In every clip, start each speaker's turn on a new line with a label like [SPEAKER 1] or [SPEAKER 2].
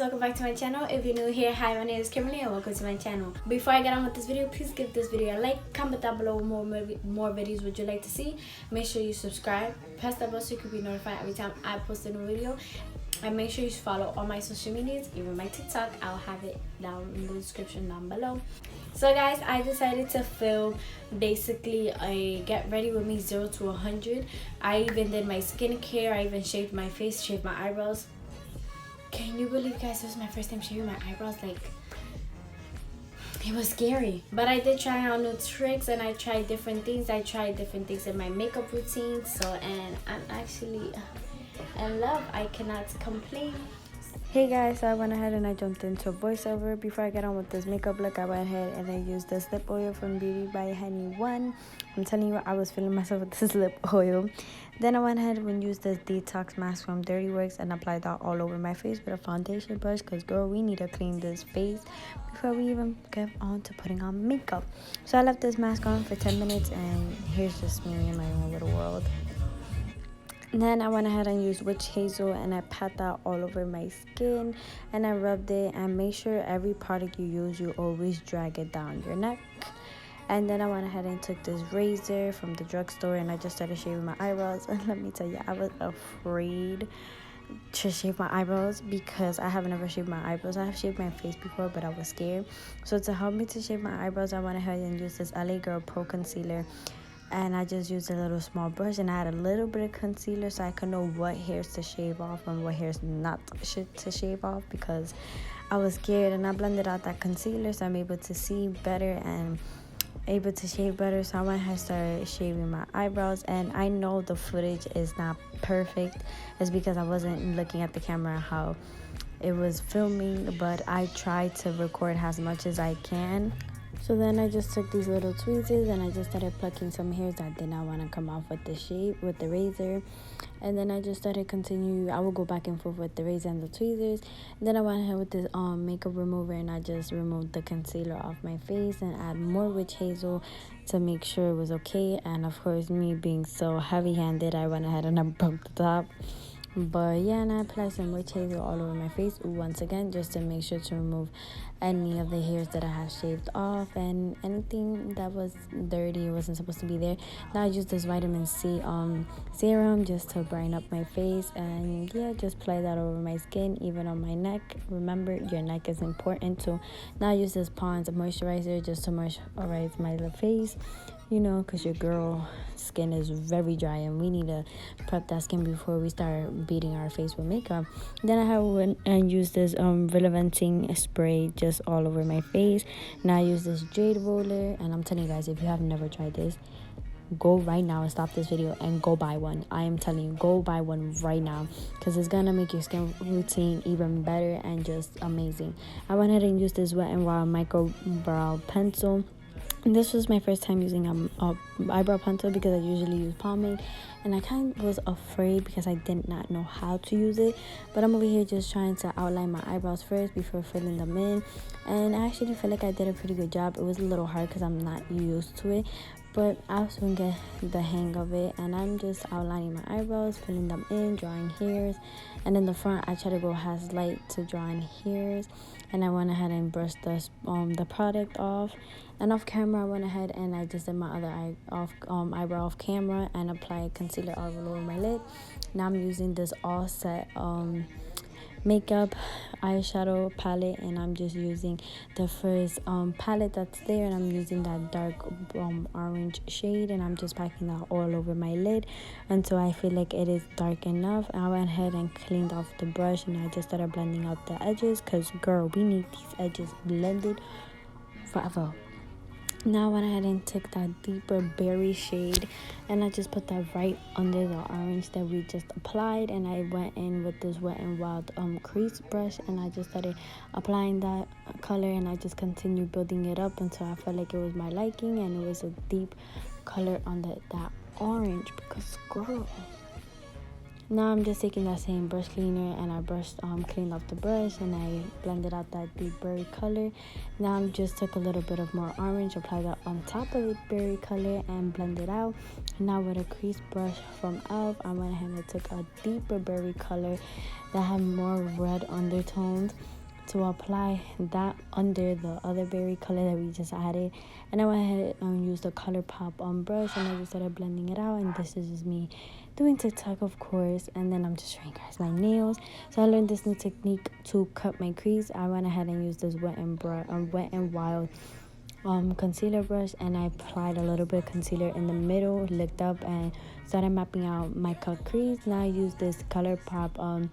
[SPEAKER 1] welcome back to my channel. If you're new here, hi, my name is Kimberly and welcome to my channel. Before I get on with this video, please give this video a like, comment down below more videos would you like to see. Make sure you subscribe, press that bell so you can be notified every time I post a new video. And make sure you follow all my social medias, even my TikTok. I'll have it down in the description down below. So guys, I decided to film basically a get ready with me 0 to 100. I even did my skincare, I even shaved my face, shaved my eyebrows. Can you believe, guys, this was my first time shaving my eyebrows? Like, it was scary. But I did try out new tricks and I tried different things. I tried different things in my makeup routine. So, and I'm actually in love. I cannot complain. Hey guys, so I went ahead and I jumped into a voiceover. Before I get on with this makeup look, I went ahead and I used this lip oil from Beauty by Henny 1. I'm telling you, I was feeling myself with this lip oil. Then I went ahead and used this detox mask from Dirty Works and applied that all over my face with a foundation brush. Because girl, we need to clean this face before we even get on to putting on makeup. So I left this mask on for 10 minutes and here's just me in my own little world. Then I went ahead and used witch hazel and I pat that all over my skin and I rubbed it. And make sure every product you use, you always drag it down your neck. And then I went ahead and took this razor from the drugstore and I just started shaving my eyebrows. And let me tell you, I was afraid to shave my eyebrows because I have never shaved my eyebrows. I have shaved my face before, but I was scared. So to help me to shave my eyebrows, I went ahead and used this LA Girl Pro Concealer. And I just used a little small brush and I had a little bit of concealer so I could know what hairs to shave off and what hairs not to shave off, because I was scared. And I blended out that concealer so I'm able to see better and able to shave better. So I went ahead and started shaving my eyebrows. And I know the footage is not perfect. It's because I wasn't looking at the camera how it was filming, but I tried to record as much as I can. So then I just took these little tweezers and I just started plucking some hairs that did not want to come off with the shape with the razor. And then I just started I would go back and forth with the razor and the tweezers. And then I went ahead with this makeup remover and I just removed the concealer off my face and add more witch hazel to make sure it was okay. And of course, me being so heavy-handed, I went ahead and I broke the top. But yeah, and I applied some witch hazel all over my face once again just to make sure to remove any of the hairs that I have shaved off and anything that was dirty wasn't supposed to be there. Now I use this vitamin C serum just to brighten up my face, and yeah, just apply that over my skin, even on my neck. Remember, your neck is important too. Now I use this Pond's moisturizer just to moisturize my face, you know, because your girl skin is very dry and we need to prep that skin before we start beating our face with makeup. Then I went and used this relevanting spray just all over my face. Now I use this jade roller, and I'm telling you guys, if you have never tried this, go right now and stop this video and go buy one. I am telling you, go buy one right now because it's gonna make your skin routine even better and just amazing. I went ahead and used this Wet n Wild micro brow pencil. And this was my first time using a eyebrow pencil because I usually use pomade, and I kind of was afraid because I did not know how to use it. But I'm over here just trying to outline my eyebrows first before filling them in, and I actually feel like I did a pretty good job. It was a little hard because I'm not used to it, but I'll soon get the hang of it. And I'm just outlining my eyebrows, filling them in, drawing hairs. And in the front, I try to go as light to drawing hairs. And I went ahead and brushed the product off. And off camera, I went ahead and I just did my other eyebrow off camera and applied concealer all over my lid. Now I'm using this All Set makeup eyeshadow palette, and I'm just using the first palette that's there, and I'm using that dark orange shade, and I'm just packing that all over my lid until I feel like it is dark enough. I went ahead and cleaned off the brush and I just started blending out the edges because girl, we need these edges blended forever. Now I went ahead and took that deeper berry shade and I just put that right under the orange that we just applied, and I went in with this Wet n Wild crease brush and I just started applying that color, and I just continued building it up until I felt like it was my liking and it was a deep color on that orange, because girl, Now I'm just taking that same brush cleaner and I cleaned off the brush and I blended out that deep berry color. Now I'm just took a little bit of more orange, apply that on top of the berry color and blend it out. Now with a crease brush from e.l.f., I went ahead and took a deeper berry color that had more red undertones to apply that under the other berry color that we just added. And I went ahead and used the ColourPop brush and I just started blending it out. And this is just me doing TikTok, of course. And then I'm just showing you guys my nails. So I learned this new technique to cut my crease. I went ahead and used this Wet n Wild concealer brush, and I applied a little bit of concealer in the middle, licked up, and started mapping out my cut crease. Now I use this ColourPop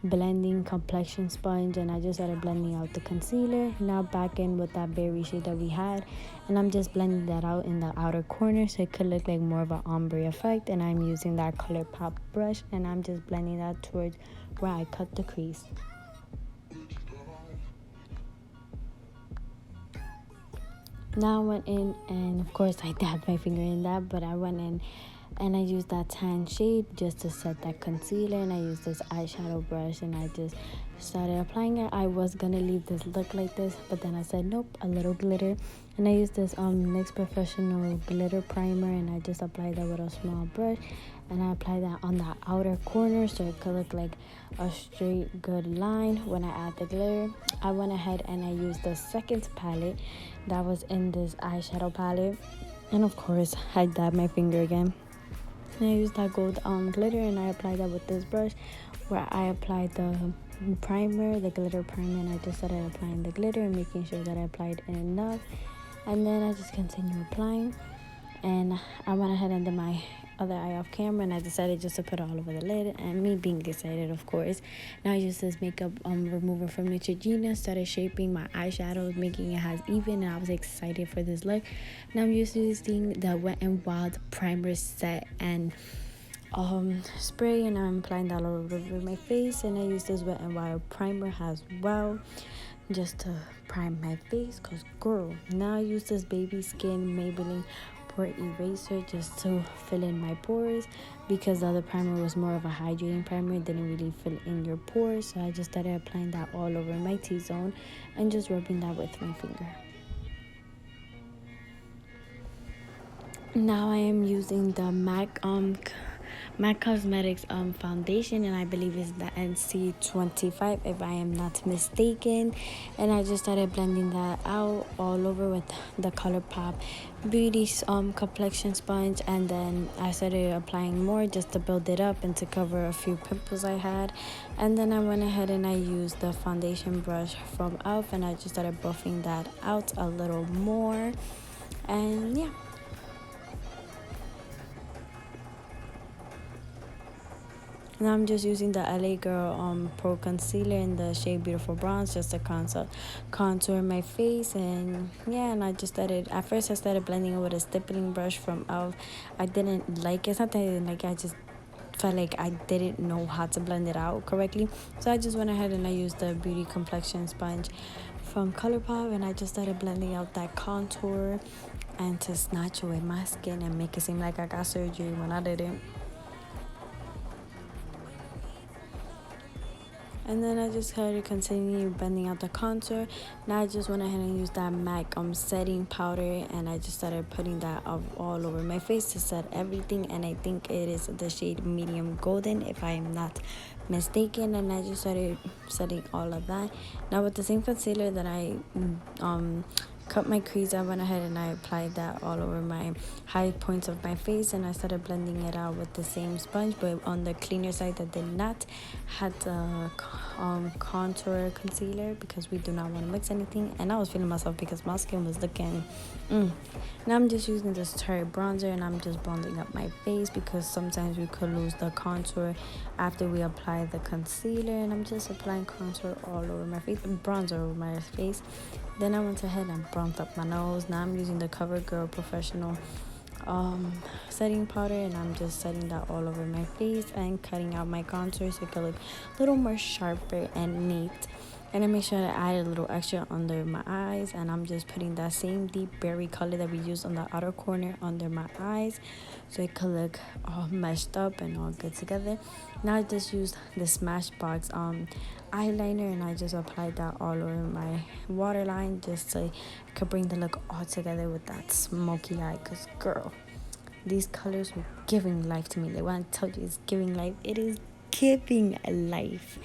[SPEAKER 1] blending complexion sponge, and I just started blending out the concealer. Now back in with that berry shade that we had, and I'm just blending that out in the outer corner so it could look like more of an ombre effect. And I'm using that ColourPop brush and I'm just blending that towards where I cut the crease. Now I went in, and of course I dabbed my finger in that, but I went in and I used that tan shade just to set that concealer, and I used this eyeshadow brush and I just started applying it. I was gonna leave this look like this, but then I said nope, a little glitter, and I used this NYX Professional glitter primer, and I just applied that with a small brush, and I applied that on the outer corner so it could look like a straight good line. When I add the glitter, I went ahead and I used the second palette that was in this eyeshadow palette, and of course I dabbed my finger again. And I used that gold glitter, and I applied that with this brush where I applied the primer, the glitter primer, and I just started applying the glitter and making sure that I applied enough. And then I just continued applying, and I went ahead and did my other eye off camera, and I decided just to put it all over the lid, and me being excited, of course. Now I used this makeup remover from Neutrogena, started shaping my eyeshadows, making it as even, and I was excited for this look. Now I'm using the Wet n Wild primer set and spray, and I'm applying that all over my face. And I use this Wet n Wild primer as well just to prime my face, cause girl. Now I use this Baby Skin Maybelline pore eraser just to fill in my pores, because the other primer was more of a hydrating primer. It didn't really fill in your pores, so I just started applying that all over my T-zone and just rubbing that with my finger. Now I am using the MAC Cosmetics foundation, and I believe it's the NC25 if I am not mistaken. And I just started blending that out all over with the ColourPop Beauty complexion sponge, and then I started applying more just to build it up and to cover a few pimples I had. And then I went ahead and I used the foundation brush from e.l.f. and I just started buffing that out a little more, and yeah. Now I'm just using the LA Girl Pro Concealer in the shade Beautiful Bronze just to contour my face. And yeah, and I just started, at first I started blending it with a stippling brush from e.l.f. I didn't like it. It's not that I didn't like it, I just felt like I didn't know how to blend it out correctly. So I just went ahead and I used the Beauty Complexion Sponge from ColourPop, and I just started blending out that contour and to snatch away my skin and make it seem like I got surgery when I didn't. And then I just started continuing blending out the contour. Now I just went ahead and used that MAC setting powder, and I just started putting that all over my face to set everything. And I think it is the shade Medium Golden if I am not mistaken. And I just started setting all of that. Now with the same concealer that I cut my crease, I went ahead and I applied that all over my high points of my face, and I started blending it out with the same sponge, but on the cleaner side that did not had the contour concealer, because we do not want to mix anything. And I was feeling myself because my skin was looking Now I'm just using this Terry bronzer, and I'm just bronzing up my face because sometimes we could lose the contour after we apply the concealer. And I'm just applying contour all over my face and bronzer over my face. Then I went ahead and bronzed up my nose. Now I'm using the CoverGirl Professional setting powder, and I'm just setting that all over my face and cutting out my contour so it can look a little more sharper and neat. And I make sure to add a little extra under my eyes, and I'm just putting that same deep berry color that we used on the outer corner under my eyes, so it could look all meshed up and all good together. Now I just used the Smashbox eyeliner, and I just applied that all over my waterline just so I could bring the look all together with that smoky eye. Because girl, these colors were giving life to me. Like when I told you it's giving life, it is giving life.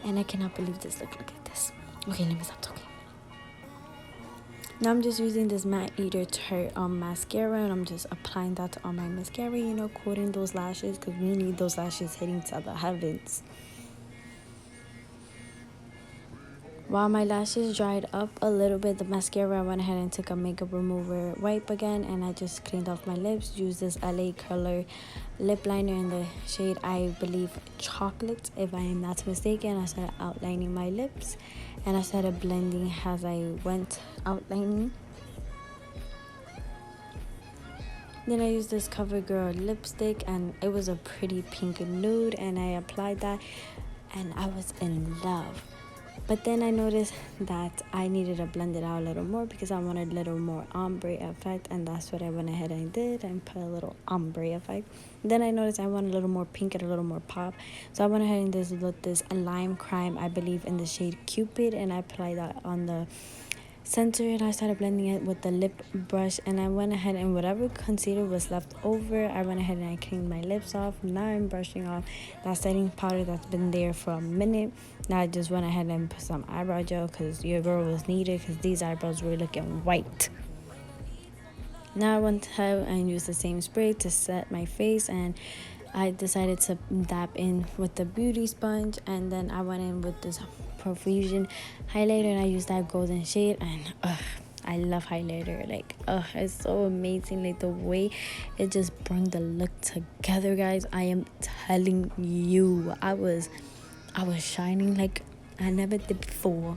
[SPEAKER 1] And I cannot believe this. Look at this. Okay, let me stop talking. Now I'm just using this Matte Eater Tarte mascara, and I'm just applying that to all my mascara, you know, coating those lashes, because we need those lashes hitting to the heavens. While my lashes dried up a little bit, the mascara, I went ahead and took a makeup remover wipe again, and I just cleaned off my lips. Used this LA Color lip liner in the shade, I believe, Chocolate, if I am not mistaken. I started outlining my lips, and I started blending as I went outlining. Then I used this CoverGirl lipstick, and it was a pretty pink nude, and I applied that, and I was in love. But then I noticed that I needed to blend it out a little more because I wanted a little more ombre effect, and that's what I went ahead and did and put a little ombre effect. Then I noticed I wanted a little more pink and a little more pop, so I went ahead and just looked this Lime Crime, I believe, in the shade Cupid, and I applied that on the center, and I started blending it with the lip brush, and I went ahead and whatever concealer was left over, I went ahead and I cleaned my lips off. Now I'm brushing off that setting powder that's been there for a minute. Now I just went ahead and put some eyebrow gel because your girl was needed, because these eyebrows were looking white. Now I went ahead and used the same spray to set my face, and I decided to dab in with the beauty sponge, and then I went in with this Profusion highlighter, and I used that golden shade, and I love highlighter. Like, it's so amazing, like the way it just brings the look together, guys. I am telling you, I was shining like I never did before.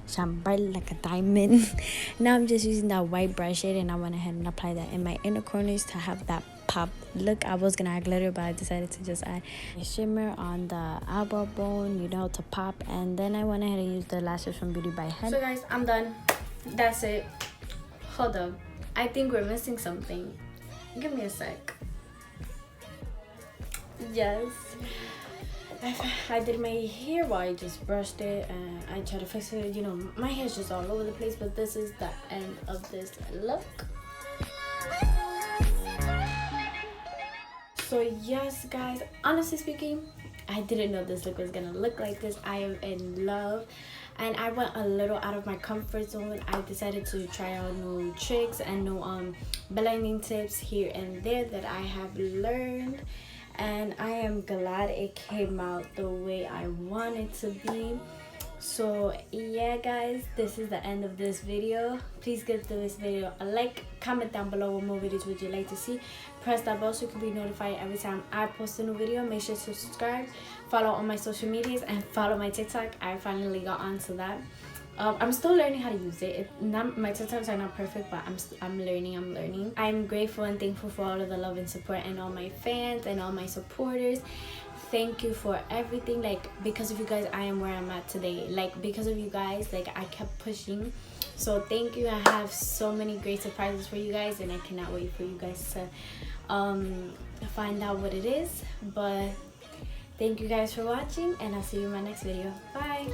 [SPEAKER 1] Shine bright like a diamond. Now I'm just using that white brush shade, and I went ahead and applied that in my inner corners to have that pop look. I was gonna add glitter, but I decided to just add a shimmer on the elbow bone, you know, to pop. And then I went ahead and used the lashes from Beauty by Head. So guys, I'm done. That's it. Hold up, I think we're missing something. Give me a sec. Yes, I did my hair while I just brushed it, and I tried to fix it. You know, my hair's just all over the place, but this is the end of this look. So yes, guys, honestly speaking, I didn't know this look was gonna look like this. I am in love, and I went a little out of my comfort zone. I decided to try out new tricks and new blending tips here and there that I have learned, and I am glad it came out the way I want it to be. So yeah, guys, this is the end of this video. Please give this video a like, comment down below what more videos would you like to see. Press that bell so you can be notified every time I post a new video. Make sure to subscribe, follow on my social medias, and follow my TikTok. I finally got onto that. I'm still learning how to use it. My TikToks are not perfect, but I'm learning. I'm grateful and thankful for all of the love and support, and all my fans and all my supporters. Thank you for everything. Like, because of you guys, I am where I'm at today. Like, because of you guys, like, I kept pushing. So thank you. I have so many great surprises for you guys, and I cannot wait for you guys to find out what it is. But thank you guys for watching, and I'll see you in my next video. Bye.